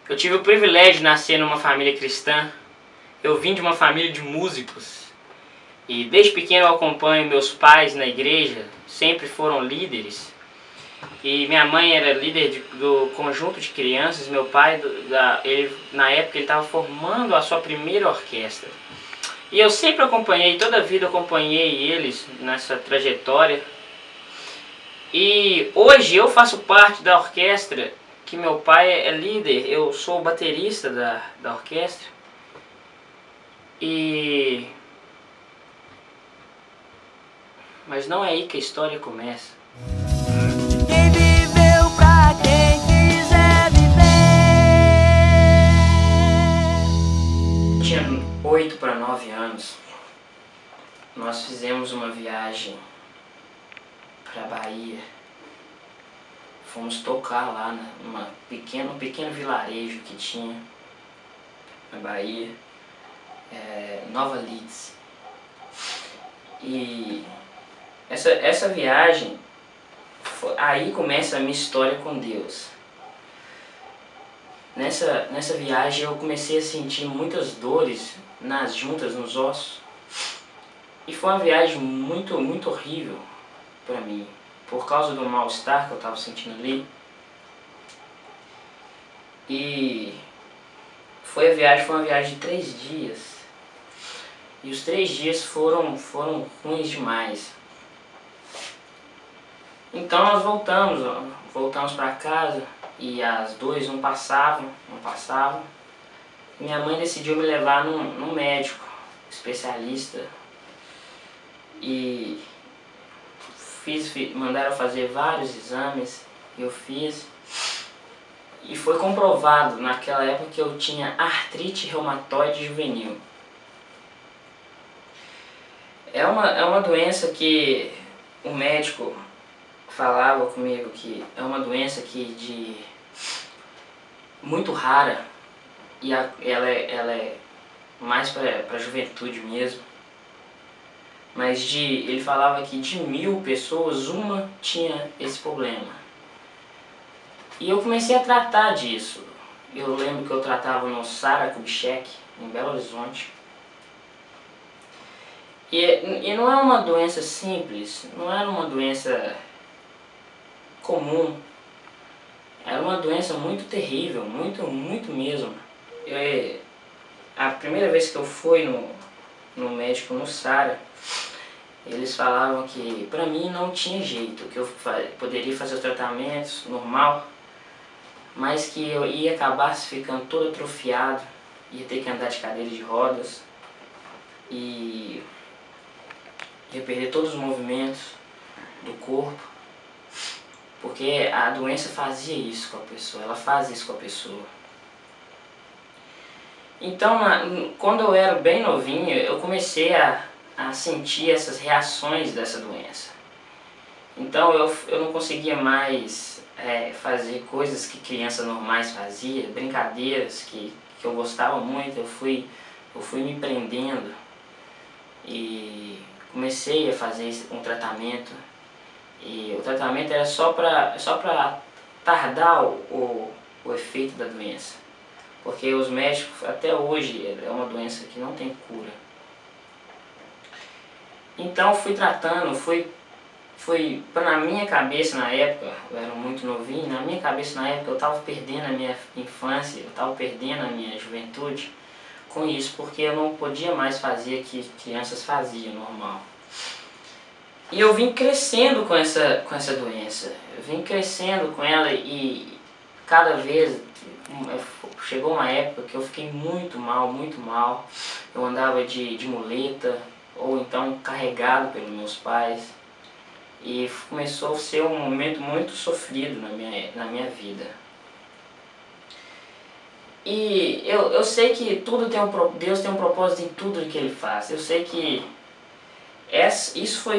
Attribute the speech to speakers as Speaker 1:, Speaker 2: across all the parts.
Speaker 1: Eu tive o privilégio de nascer numa família cristã. Eu vim de uma família de músicos. E desde pequeno eu acompanho meus pais na igreja, sempre foram líderes. E minha mãe era líder do conjunto de crianças, meu pai, na época ele estava formando a sua primeira orquestra. E eu sempre acompanhei, toda a vida acompanhei eles nessa trajetória. E hoje eu faço parte da orquestra, que meu pai é líder, eu sou o baterista da orquestra. Mas não é aí que a história começa.
Speaker 2: Quem viveu pra quem quiser viver.
Speaker 1: Tinha 8 para 9 anos. Nós fizemos uma viagem para Bahia. Fomos tocar lá num pequeno vilarejo que tinha na Bahia, Nova Leeds. E essa viagem, aí começa a minha história com Deus. Nessa viagem eu comecei a sentir muitas dores nas juntas, nos ossos. E foi uma viagem muito horrível para mim, por causa do mal-estar que eu estava sentindo ali. E foi uma viagem de 3 dias. E os 3 dias foram ruins demais. Então nós voltamos para casa e as dores não passavam. Minha mãe decidiu me levar num médico especialista e mandaram fazer vários exames, eu fiz e foi comprovado naquela época que eu tinha artrite reumatoide juvenil. É uma doença que o médico falava comigo que é uma doença muito rara e ela é mais para a juventude mesmo. Mas ele falava que de 1000 pessoas, uma tinha esse problema. E eu comecei a tratar disso. Eu lembro que eu tratava no Sara Kubitschek, em Belo Horizonte. E não é uma doença simples, não era uma doença comum. Era uma doença muito terrível, muito mesmo. A primeira vez que eu fui no médico, no Sara, eles falavam que pra mim não tinha jeito, que eu poderia fazer os tratamentos normal, mas que eu ia acabar ficando todo atrofiado, ia ter que andar de cadeira de rodas e ia perder todos os movimentos do corpo, porque a doença fazia isso com a pessoa, ela faz isso com a pessoa. Então, quando eu era bem novinho, eu comecei a sentir essas reações dessa doença. Então eu não conseguia mais fazer coisas que crianças normais faziam, brincadeiras que eu gostava muito. Eu fui me prendendo e comecei a fazer um tratamento. E o tratamento era só para tardar o efeito da doença. Porque os médicos, até hoje, é uma doença que não tem cura. Então fui tratando, na minha cabeça na época, eu era muito novinho, na minha cabeça na época eu estava perdendo a minha infância, eu estava perdendo a minha juventude com isso, porque eu não podia mais fazer o que crianças faziam normal. E eu vim crescendo com essa doença, eu vim crescendo com ela e cada vez chegou uma época que eu fiquei muito mal, eu andava de muleta, ou então carregado pelos meus pais, e começou a ser um momento muito sofrido na minha vida. E eu sei que Deus tem um propósito em tudo que Ele faz. Eu sei que isso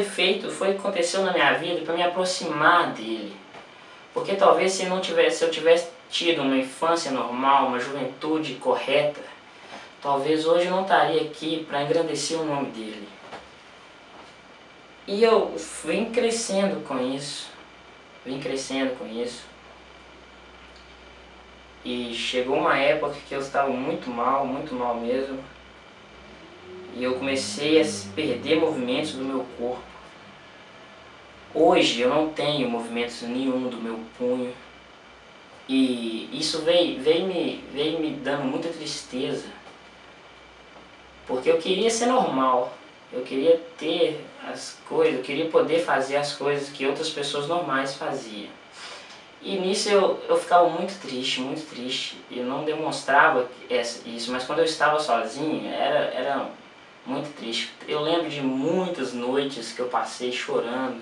Speaker 1: aconteceu na minha vida para me aproximar dEle, porque talvez se eu tivesse tido uma infância normal, uma juventude correta, talvez hoje eu não estaria aqui para engrandecer o nome dEle. E eu vim crescendo com isso. E chegou uma época que eu estava muito mal mesmo. E eu comecei a perder movimentos do meu corpo. Hoje eu não tenho movimentos nenhum do meu punho. E isso veio me dando muita tristeza. Porque eu queria ser normal. Eu queria ter as coisas, eu queria poder fazer as coisas que outras pessoas normais faziam. E nisso eu ficava muito triste. Eu não demonstrava isso, mas quando eu estava sozinho era muito triste. Eu lembro de muitas noites que eu passei chorando.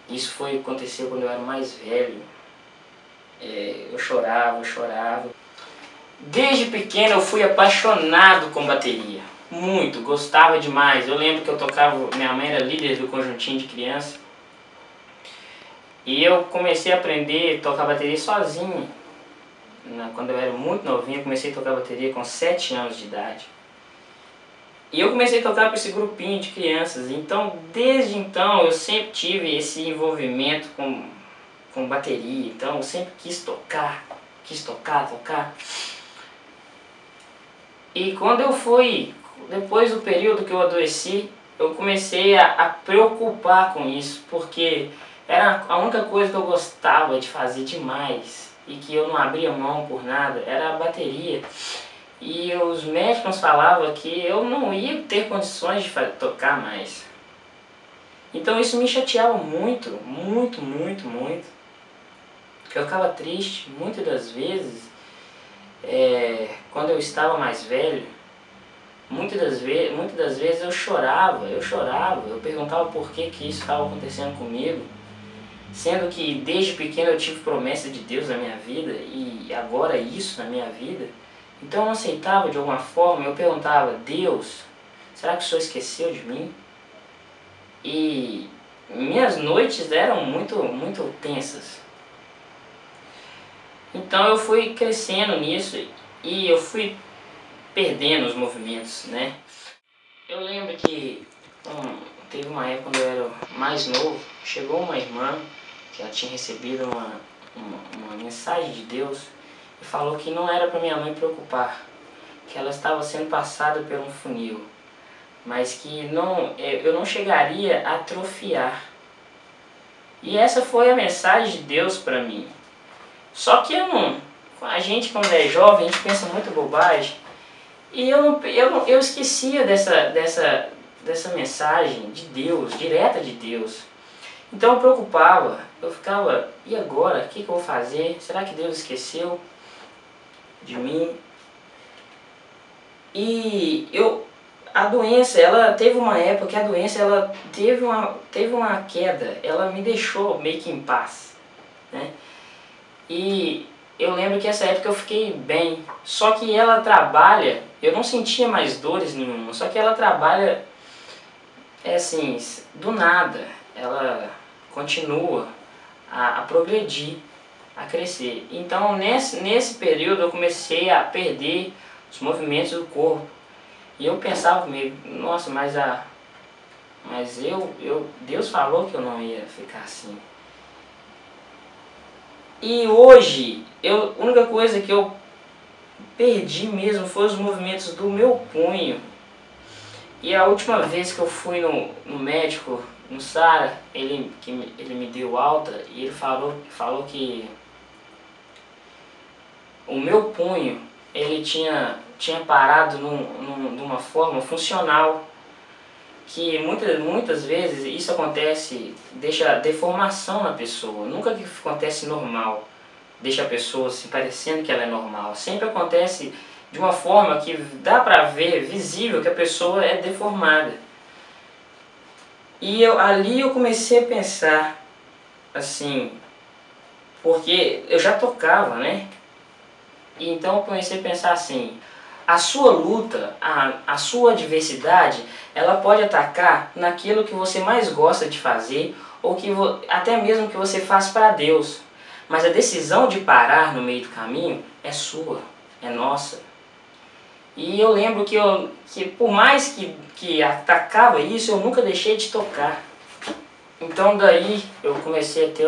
Speaker 1: Isso aconteceu quando eu era mais velho. Eu chorava. Desde pequeno eu fui apaixonado com bateria. Muito, gostava demais. Eu lembro que eu tocava, minha mãe era líder do conjuntinho de criança. E eu comecei a aprender a tocar bateria sozinho. Quando eu era muito novinho, eu comecei a tocar bateria com 7 anos de idade. E eu comecei a tocar com esse grupinho de crianças. Então, desde então, eu sempre tive esse envolvimento com bateria. Então, eu sempre quis tocar. E quando eu depois do período que eu adoeci, eu comecei a preocupar com isso. Porque era a única coisa que eu gostava de fazer demais e que eu não abria mão por nada, era a bateria. E os médicos falavam que eu não ia ter condições de tocar mais. Então isso me chateava muito. Porque eu ficava triste muitas das vezes. Quando eu estava mais velho, muitas das vezes eu chorava. Eu perguntava por que isso estava acontecendo comigo. Sendo que desde pequeno eu tive promessa de Deus na minha vida e agora isso na minha vida. Então eu não aceitava de alguma forma, eu perguntava: Deus, será que o Senhor esqueceu de mim? E minhas noites eram muito tensas. Então eu fui crescendo nisso e eu fui perdendo os movimentos, né? Eu lembro que teve uma época quando eu era mais novo, chegou uma irmã que ela tinha recebido uma mensagem de Deus e falou que não era para minha mãe preocupar, que ela estava sendo passada por um funil, mas que eu não chegaria a atrofiar. E essa foi a mensagem de Deus para mim. Só que a gente quando é jovem, a gente pensa muito bobagem, e eu esquecia dessa mensagem de Deus, direta de Deus. Então eu preocupava, eu ficava: e agora? O que eu vou fazer? Será que Deus esqueceu de mim? E a doença, ela teve uma época que a doença ela teve uma queda, ela me deixou meio que em paz, né? E eu lembro que essa época eu fiquei bem, só que ela trabalha, eu não sentia mais dores nenhuma, só que ela trabalha assim, do nada, ela continua a progredir, a crescer. Então nesse período eu comecei a perder os movimentos do corpo. E eu pensava comigo: nossa, mas Deus falou que eu não ia ficar assim. E hoje, a única coisa que eu perdi mesmo foi os movimentos do meu punho. E a última vez que eu fui no médico, no Sara, ele me deu alta e ele falou que o meu punho, ele tinha parado de uma forma funcional, que muitas vezes isso acontece, deixa deformação na pessoa, nunca que acontece normal, deixa a pessoa se parecendo que ela é normal, sempre acontece de uma forma que dá pra ver, visível, que a pessoa é deformada. E ali eu comecei a pensar assim, porque eu já tocava, né? E então eu comecei a pensar assim: a sua luta, a sua adversidade, ela pode atacar naquilo que você mais gosta de fazer, ou até mesmo que você faz para Deus. Mas a decisão de parar no meio do caminho é sua, é nossa. E eu lembro que por mais que atacava isso, eu nunca deixei de tocar. Então daí eu comecei a ter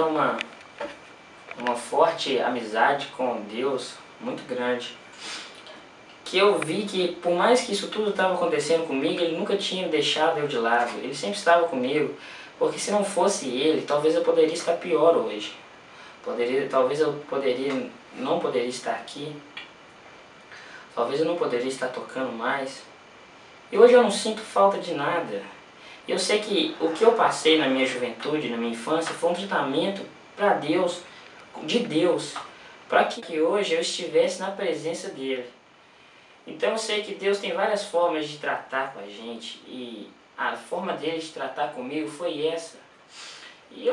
Speaker 1: uma forte amizade com Deus, muito grande. Que eu vi que, por mais que isso tudo estava acontecendo comigo, Ele nunca tinha deixado eu de lado. Ele sempre estava comigo, porque se não fosse Ele, talvez eu poderia estar pior hoje. Talvez eu não poderia estar aqui. Talvez eu não poderia estar tocando mais. E hoje eu não sinto falta de nada. Eu sei que o que eu passei na minha juventude, na minha infância, foi um tratamento para Deus, de Deus, para que hoje eu estivesse na presença dEle. Então eu sei que Deus tem várias formas de tratar com a gente, e a forma dele de tratar comigo foi essa. E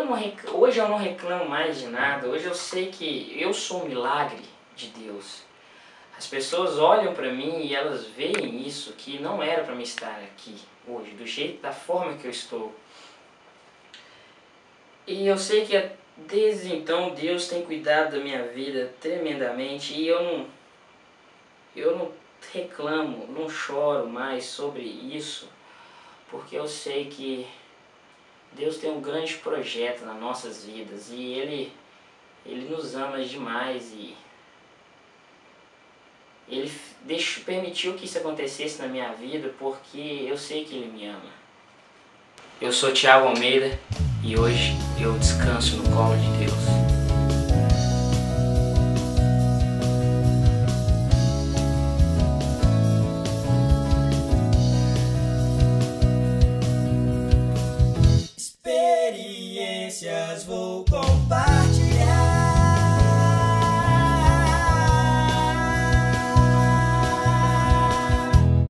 Speaker 1: hoje eu não reclamo mais de nada. Hoje eu sei que eu sou um milagre de Deus. As pessoas olham para mim e elas veem isso, que não era para me estar aqui hoje, do jeito, da forma que eu estou. E eu sei que desde então Deus tem cuidado da minha vida tremendamente, e eu não reclamo, não choro mais sobre isso, porque eu sei que Deus tem um grande projeto nas nossas vidas, e Ele nos ama demais, e Ele permitiu que isso acontecesse na minha vida, porque eu sei que Ele me ama. Eu sou Thiago Almeida, e hoje eu descanso no colo de Deus.
Speaker 2: Experiências vou compartilhar.